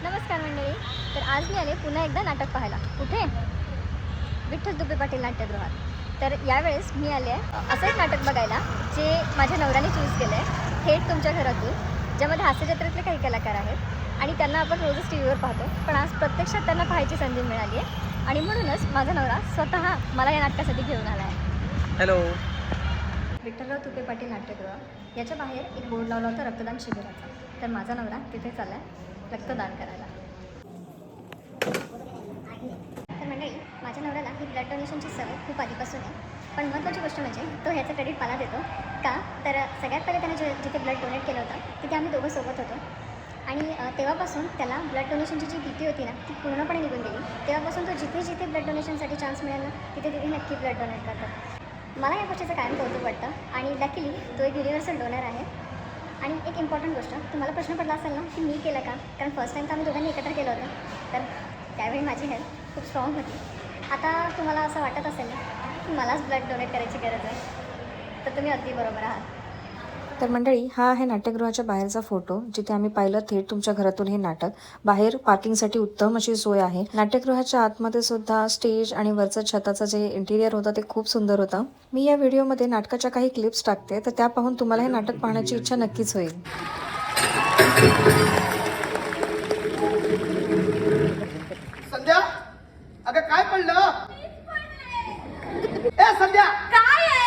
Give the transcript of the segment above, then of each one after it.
नमस्कार मंडळी. तर आज मी आले पुन्हा एकदा नाटक पाहायला. कुठे? विठ्ठल दुबे पाटील नाट्यगृहात. तर यावेळेस मी आले आहे असं एक नाटक बघायला जे माझ्या नवऱ्याने चूज केलं आहे, थेट तुमच्या घरातून, ज्यामध्ये हास्यजत्रेतले काही कलाकार आहेत आणि त्यांना आपण रोजच टी व्हीवर पाहतो, पण आज प्रत्यक्षात त्यांना पाहायची संधी मिळाली आहे आणि म्हणूनच माझा नवरा स्वतः मला या नाटकासाठी घेऊन आला आहे. हॅलो. विठ्ठलराव तुपे पाटील नाट्यगृह याच्या बाहेर एक बोर्ड लावला होता रक्तदान शिबिराचा. तर माझा नवरा तिथे चालला आहे रक्तदान करायला. तर मंडळी, माझ्या नवऱ्याला ही ब्लड डोनेशनची सवय खूप आधीपासून आहे. पण महत्त्वाची गोष्ट म्हणजे तो ह्याचं क्रेडिट मला देतो का, तर सगळ्यात पहिले त्याने जिथे ब्लड डोनेट केलं होतं तिथे आम्ही दोघं सोबत होतो आणि तेव्हापासून त्याला ब्लड डोनेशनची जी भीती होती ना ती पूर्णपणे निघून गेली. तेव्हापासून तो जिथे जिथे ब्लड डोनेशनसाठी चान्स मिळेल ना तिथे तिथे नक्की ब्लड डोनेट करतात. मला या गोष्टीचं कायम कौतुक वाटतं आणि लकीली तो एक युनिव्हर्सल डोनर आहे. आणि एक इम्पॉर्टंट गोष्ट, तुम्हाला प्रश्न पडला असेल ना की मी केलं का, कारण फर्स्ट टाईम तर आम्ही दोघांनी एकत्र केलं होतं, तर त्यावेळी माझी हेल्थ खूप स्ट्रॉंग होती. आता तुम्हाला असं वाटत असेल ना की मलाच ब्लड डोनेट करायची गरज आहे, तर तुम्ही अगदी बरोबर आहात. तर मंडळी, हा आहे नाट्यगृहाच्या बाहेरचा फोटो, जिथे आम्ही पाहिलं थेट तुमच्या घरातून हे नाटक. बाहेर पार्किंगसाठी उत्तम अशी सोय आहे. नाट्यगृहाच्या आतमध्ये सुद्धा स्टेज आणि वरचं छताचं जे इंटिरियर होतं ते खूप सुंदर होतं. मी या व्हिडिओमध्ये नाटकाच्या काही क्लिप्स टाकते, तर त्या पाहून तुम्हाला हे नाटक पाहण्याची इच्छा नक्कीच होईल. संध्या, अगं काय पडलं? ए संध्या, काय आहे?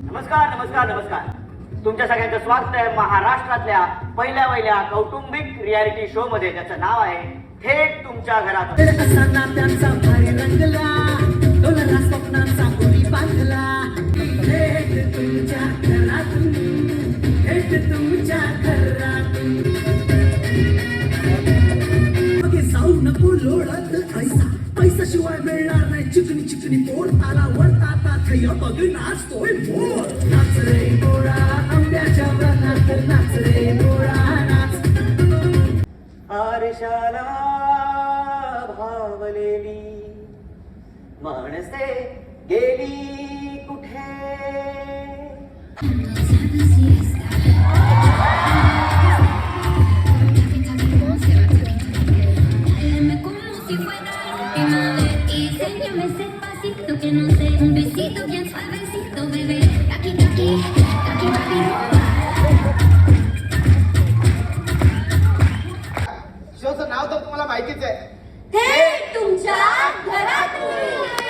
नमस्कार नमस्कार नमस्कार. तुमच्या सगळ्यांचं स्वागत आहे महाराष्ट्रातल्या पहिल्या वहिल्या कौटुंबिक रियालिटी शो मध्ये, ज्याचं नाव आहे थेट तुमच्या घरात. जाऊ नको लोळत पैसा, पैसा शिवाय मिळणार नाही चिकनी चिकनी पोर. ताला वरता थैया बघ नाचतोय मोर. नाच रे गोळा आंब्याच्या वनात, नाच रे गोळा नाच. आरशाला भावलेली माणसे गेली कुठे? शोचं नाव तर तुम्हाला माहितीच आहे. थेट तुमच्या घरातून.